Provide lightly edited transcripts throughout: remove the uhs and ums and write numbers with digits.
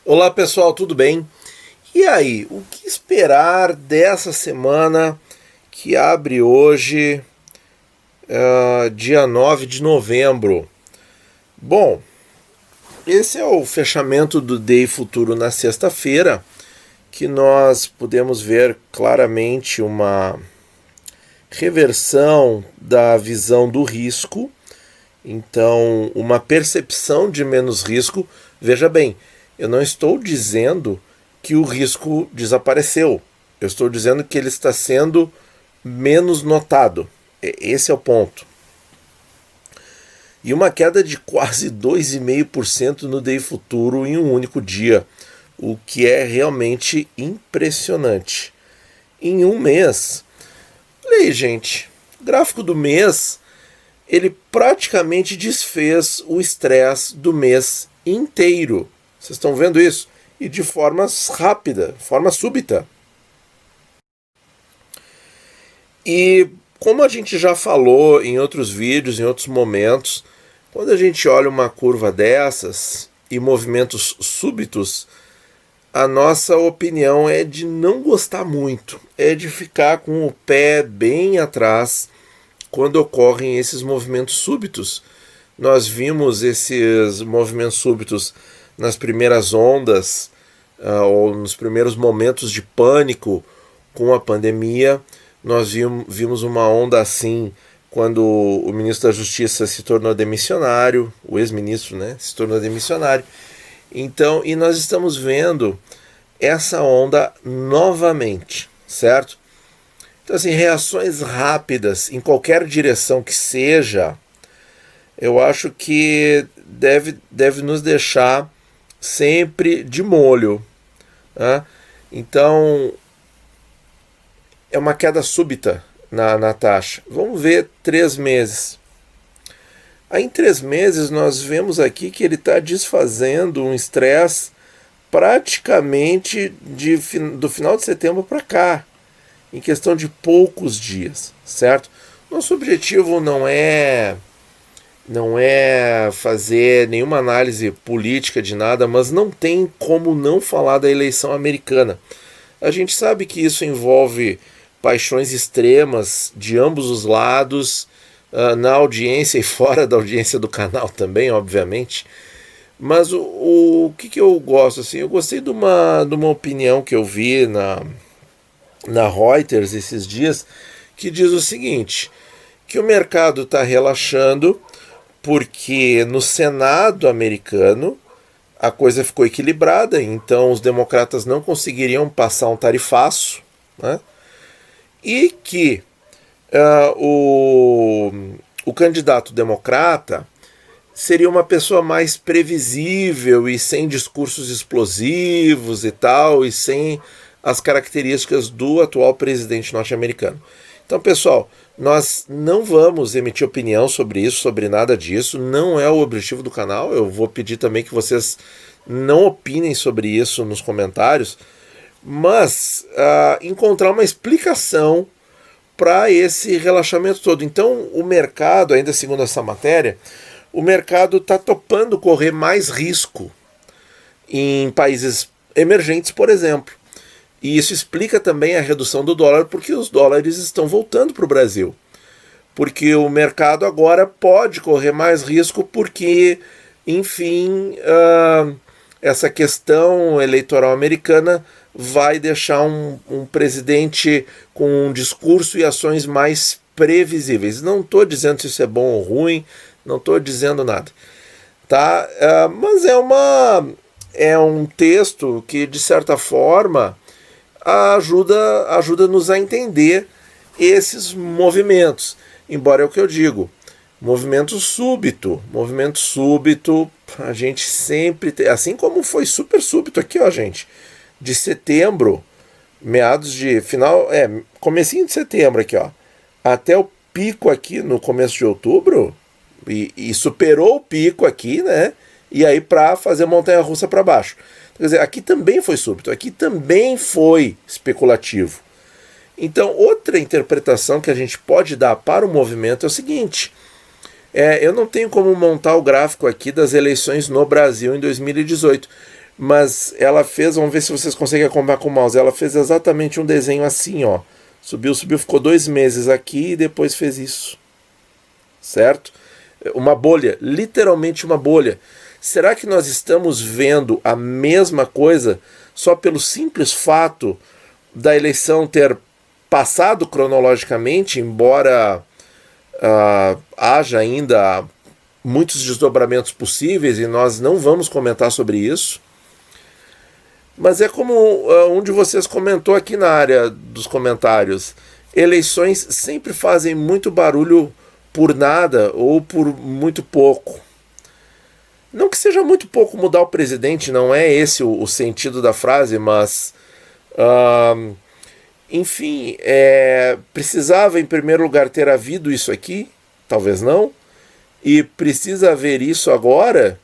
Olá pessoal, tudo bem? E aí, o que esperar dessa semana que abre hoje, dia 9 de novembro? Bom, esse é o fechamento do Day Futuro na sexta-feira, que nós podemos ver claramente uma reversão da visão do risco, então uma percepção de menos risco. Veja bem, eu não estou dizendo que o risco desapareceu. Eu estou dizendo que ele está sendo menos notado. Esse é o ponto. E uma queda de quase 2,5% no Day Futuro em um único dia, o que é realmente impressionante. Em um mês, olha aí, gente, o gráfico do mês, ele praticamente desfez o estresse do mês inteiro. Vocês estão vendo isso? E de forma rápida, forma súbita. E como a gente já falou em outros vídeos, em outros momentos, quando a gente olha uma curva dessas e movimentos súbitos, a nossa opinião é de não gostar muito, é de ficar com o pé bem atrás quando ocorrem esses movimentos súbitos. Nós vimos esses movimentos súbitos nas primeiras ondas, ou nos primeiros momentos de pânico com a pandemia. Nós vimos uma onda assim quando o ministro da Justiça se tornou demissionário, o ex-ministro, né, se tornou demissionário. Então, e nós estamos vendo essa onda novamente, certo? Então, assim, reações rápidas em qualquer direção que seja, eu acho que deve nos deixar sempre de molho. Né? Então, é uma queda súbita na taxa. Vamos ver 3 meses. Aí, em 3 meses, nós vemos aqui que ele está desfazendo um estresse praticamente do final de setembro para cá, em questão de poucos dias, certo? Nosso objetivo não é fazer nenhuma análise política de nada, mas não tem como não falar da eleição americana. A gente sabe que isso envolve paixões extremas de ambos os lados, na audiência e fora da audiência do canal também, obviamente. Mas o que eu gosto, assim, eu gostei de uma opinião que eu vi na Reuters esses dias, que diz o seguinte, que o mercado está relaxando porque no Senado americano a coisa ficou equilibrada, então os democratas não conseguiriam passar um tarifaço, né? E que o candidato democrata seria uma pessoa mais previsível e sem discursos explosivos e tal, e sem as características do atual presidente norte-americano. Então, pessoal, nós não vamos emitir opinião sobre isso, sobre nada disso, não é o objetivo do canal. Eu vou pedir também que vocês não opinem sobre isso nos comentários, mas encontrar uma explicação para esse relaxamento todo. Então, o mercado, ainda segundo essa matéria, o mercado está topando correr mais risco em países emergentes, por exemplo. E isso explica também a redução do dólar, porque os dólares estão voltando para o Brasil. Porque o mercado agora pode correr mais risco, porque, enfim, essa questão eleitoral americana vai deixar um presidente com um discurso e ações mais previsíveis. Não estou dizendo se isso é bom ou ruim, não estou dizendo nada. Tá? Mas é um texto que, de certa forma, ajuda-nos a entender esses movimentos. Embora é o que eu digo, movimento súbito, a gente sempre tem, assim como foi super súbito aqui, ó, gente, de setembro, comecinho de setembro aqui, ó, até o pico aqui no começo de outubro, e superou o pico aqui, né, e aí para fazer montanha-russa para baixo. Quer dizer, aqui também foi súbito, aqui também foi especulativo. Então, outra interpretação que a gente pode dar para o movimento é o seguinte: eu não tenho como montar o gráfico aqui das eleições no Brasil em 2018, mas ela fez, vamos ver se vocês conseguem acompanhar com o mouse, ela fez exatamente um desenho assim, ó. Subiu, ficou 2 meses aqui e depois fez isso. Certo? Uma bolha, literalmente uma bolha. Será que nós estamos vendo a mesma coisa só pelo simples fato da eleição ter passado cronologicamente, embora haja ainda muitos desdobramentos possíveis e nós não vamos comentar sobre isso? Mas é como um de vocês comentou aqui na área dos comentários, eleições sempre fazem muito barulho por nada ou por muito pouco. Não que seja muito pouco mudar o presidente, não é esse o sentido da frase, mas enfim, precisava em primeiro lugar ter havido isso aqui, talvez não, e precisa haver isso agora,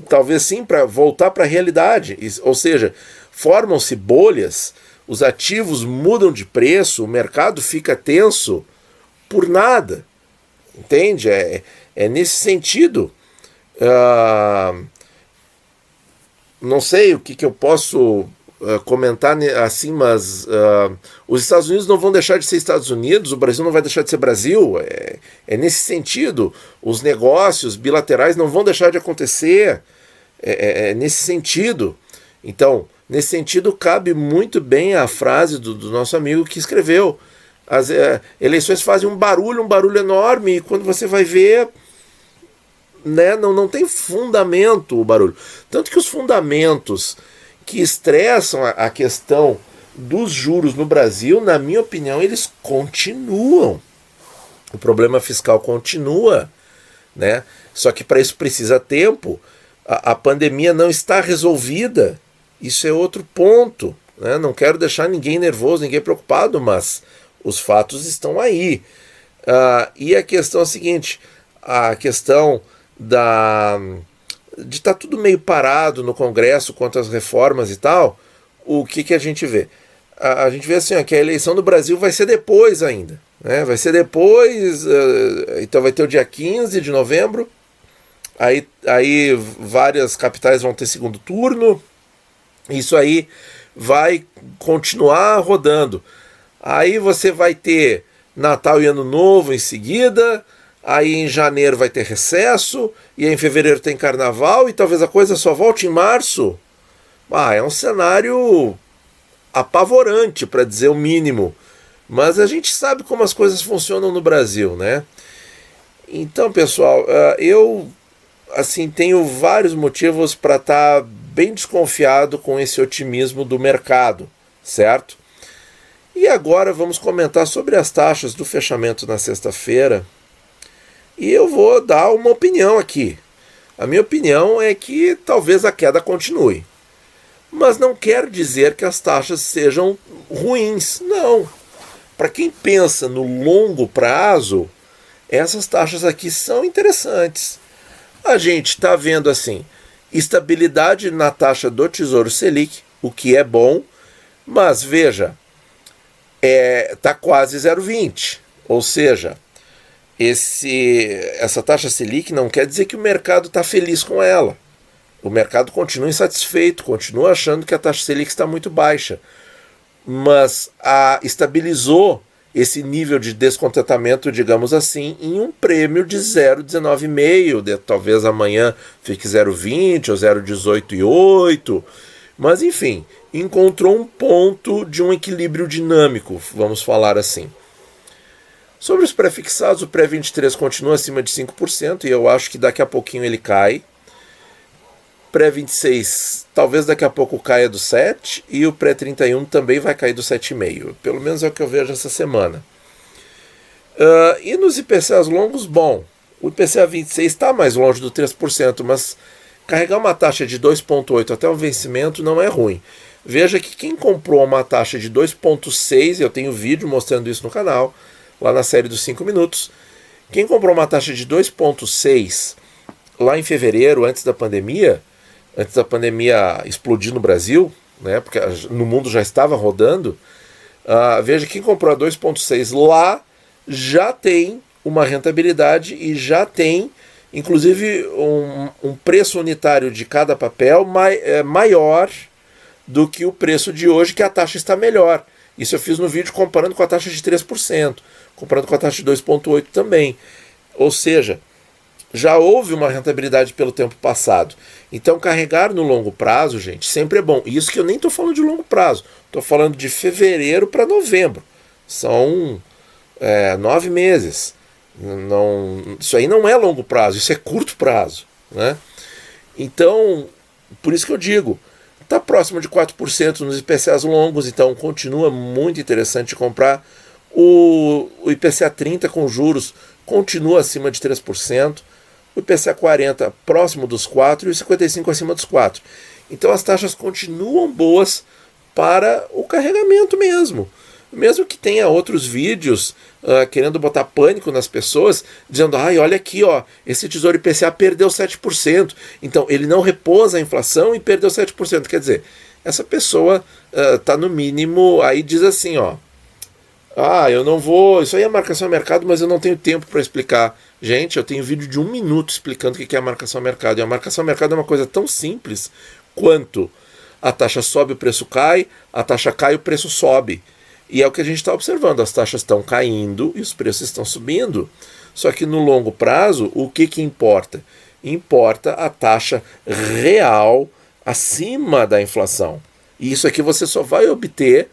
talvez sim, para voltar para a realidade, ou seja, formam-se bolhas, os ativos mudam de preço, o mercado fica tenso por nada. Entende? É nesse sentido. Não sei o que eu posso comentar assim, mas os Estados Unidos não vão deixar de ser Estados Unidos, o Brasil não vai deixar de ser Brasil. É nesse sentido. Os negócios bilaterais não vão deixar de acontecer. É nesse sentido. Então, nesse sentido, cabe muito bem a frase do nosso amigo que escreveu. As eleições fazem um barulho enorme, e quando você vai ver, né, não tem fundamento o barulho. Tanto que os fundamentos que estressam a questão dos juros no Brasil, na minha opinião, eles continuam. O problema fiscal continua, né? Só que para isso precisa tempo. A pandemia não está resolvida. Isso é outro ponto, né? Não quero deixar ninguém nervoso, ninguém preocupado, mas os fatos estão aí. E a questão é a seguinte, a questão de estar tudo meio parado no Congresso quanto às reformas e tal, o que a gente vê? A gente vê assim, que a eleição do Brasil vai ser depois ainda. Né? Vai ser depois, então vai ter o dia 15 de novembro, aí várias capitais vão ter segundo turno, isso aí vai continuar rodando. Aí você vai ter Natal e Ano Novo em seguida, aí em janeiro vai ter recesso, e aí em fevereiro tem Carnaval, e talvez a coisa só volte em março. É um cenário apavorante, para dizer o mínimo. Mas a gente sabe como as coisas funcionam no Brasil, né? Então, pessoal, eu assim tenho vários motivos para estar bem desconfiado com esse otimismo do mercado, certo? E agora vamos comentar sobre as taxas do fechamento na sexta-feira. E eu vou dar uma opinião aqui. A minha opinião é que talvez a queda continue. Mas não quer dizer que as taxas sejam ruins. Não. Para quem pensa no longo prazo, essas taxas aqui são interessantes. A gente está vendo assim, estabilidade na taxa do Tesouro Selic, o que é bom, mas veja, está quase 0,20. Ou seja, essa taxa Selic não quer dizer que o mercado está feliz com ela. O mercado continua insatisfeito, continua achando que a taxa Selic está muito baixa. Mas estabilizou esse nível de descontentamento, digamos assim, em um prêmio de 0,19,5, talvez amanhã fique 0,20 ou 0,18,8, mas enfim, encontrou um ponto de um equilíbrio dinâmico, vamos falar assim. Sobre os pré-fixados, o pré-23 continua acima de 5%, e eu acho que daqui a pouquinho ele cai. Pré-26 talvez daqui a pouco caia do 7, e o pré-31 também vai cair do 7,5. Pelo menos é o que eu vejo essa semana. E nos IPCAs longos, bom, o IPCA 26 está mais longe do 3%, mas carregar uma taxa de 2,8 até o vencimento não é ruim. Veja que quem comprou uma taxa de 2,6, eu tenho vídeo mostrando isso no canal, lá na série dos 5 minutos, quem comprou uma taxa de 2,6 lá em fevereiro, antes da pandemia explodir no Brasil, né, porque no mundo já estava rodando, veja, quem comprou a 2,6 lá já tem uma rentabilidade e já tem, inclusive um preço unitário de cada papel maior do que o preço de hoje, que a taxa está melhor. Isso eu fiz no vídeo comparando com a taxa de 3%, comparando com a taxa de 2,8% também. Ou seja, já houve uma rentabilidade pelo tempo passado. Então carregar no longo prazo, gente, sempre é bom. Isso que eu nem estou falando de longo prazo. Estou falando de fevereiro para novembro. São 9 meses. Isso aí não é longo prazo, isso é curto prazo, né? Então, por isso que eu digo, está próximo de 4% nos IPCAs longos, então continua muito interessante comprar. O IPCA 30 com juros continua acima de 3%, o IPCA 40 próximo dos 4% e o 55 acima dos 4%. Então as taxas continuam boas para o carregamento mesmo. Mesmo que tenha outros vídeos querendo botar pânico nas pessoas, dizendo, olha aqui, esse Tesouro IPCA perdeu 7%, então ele não repôs a inflação e perdeu 7%. Quer dizer, essa pessoa está no mínimo, aí diz assim, eu não vou, isso aí é marcação a mercado, mas eu não tenho tempo para explicar. Gente, eu tenho vídeo de 1 minuto explicando o que é a marcação a mercado, e a marcação a mercado é uma coisa tão simples quanto a taxa sobe, o preço cai, a taxa cai, o preço sobe. E é o que a gente está observando, as taxas estão caindo e os preços estão subindo. Só que no longo prazo, o que importa? Importa a taxa real acima da inflação. E isso aqui você só vai obter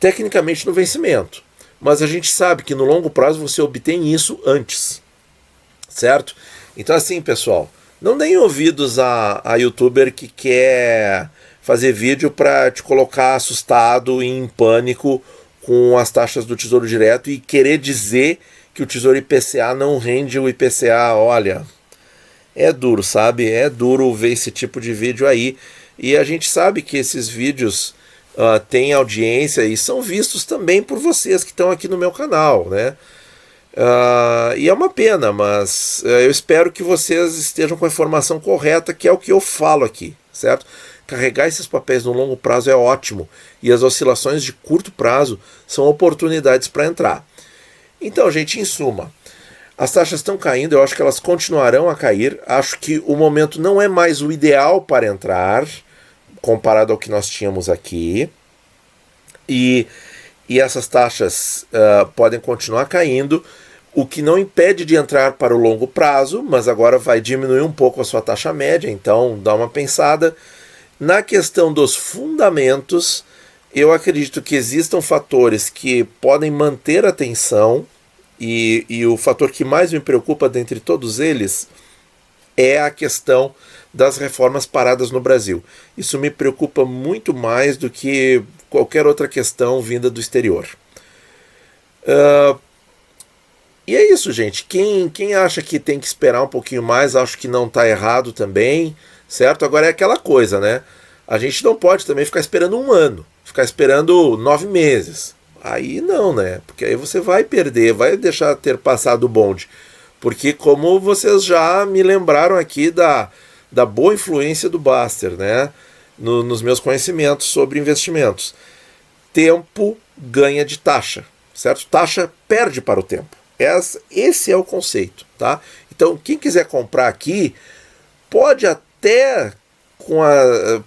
tecnicamente no vencimento. Mas a gente sabe que no longo prazo você obtém isso antes. Certo? Então assim, pessoal, não deem ouvidos a youtuber que quer fazer vídeo para te colocar assustado e em pânico com as taxas do Tesouro Direto e querer dizer que o Tesouro IPCA não rende o IPCA. Olha, é duro, sabe? É duro ver esse tipo de vídeo aí. E a gente sabe que esses vídeos têm audiência e são vistos também por vocês que estão aqui no meu canal, né? E é uma pena, mas eu espero que vocês estejam com a informação correta, que é o que eu falo aqui, certo? Carregar esses papéis no longo prazo é ótimo, e as oscilações de curto prazo são oportunidades para entrar. Então, gente, em suma, as taxas estão caindo, eu acho que elas continuarão a cair, acho que o momento não é mais o ideal para entrar, comparado ao que nós tínhamos aqui, e essas taxas podem continuar caindo, o que não impede de entrar para o longo prazo, mas agora vai diminuir um pouco a sua taxa média, então dá uma pensada. Na questão dos fundamentos, eu acredito que existam fatores que podem manter a tensão, e o fator que mais me preocupa dentre todos eles é a questão das reformas paradas no Brasil. Isso me preocupa muito mais do que qualquer outra questão vinda do exterior. E é isso, gente. Quem acha que tem que esperar um pouquinho mais, acho que não está errado também, certo? Agora é aquela coisa, né? A gente não pode também ficar esperando 1 ano, ficar esperando 9 meses. Aí não, né? Porque aí você vai perder, vai deixar ter passado o bonde. Porque como vocês já me lembraram aqui da boa influência do Buster, né? Nos meus conhecimentos sobre investimentos. Tempo ganha de taxa, certo? Taxa perde para o tempo. Esse é o conceito, tá? Então, quem quiser comprar aqui, pode até,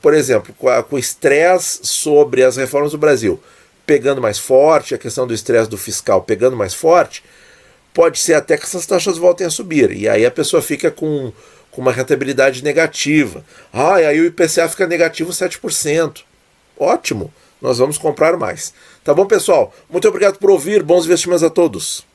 por exemplo, com o estresse sobre as reformas do Brasil pegando mais forte, a questão do estresse do fiscal pegando mais forte, pode ser até que essas taxas voltem a subir. E aí a pessoa fica com uma rentabilidade negativa. E aí o IPCA fica negativo 7%. Ótimo, nós vamos comprar mais. Tá bom, pessoal? Muito obrigado por ouvir. Bons investimentos a todos.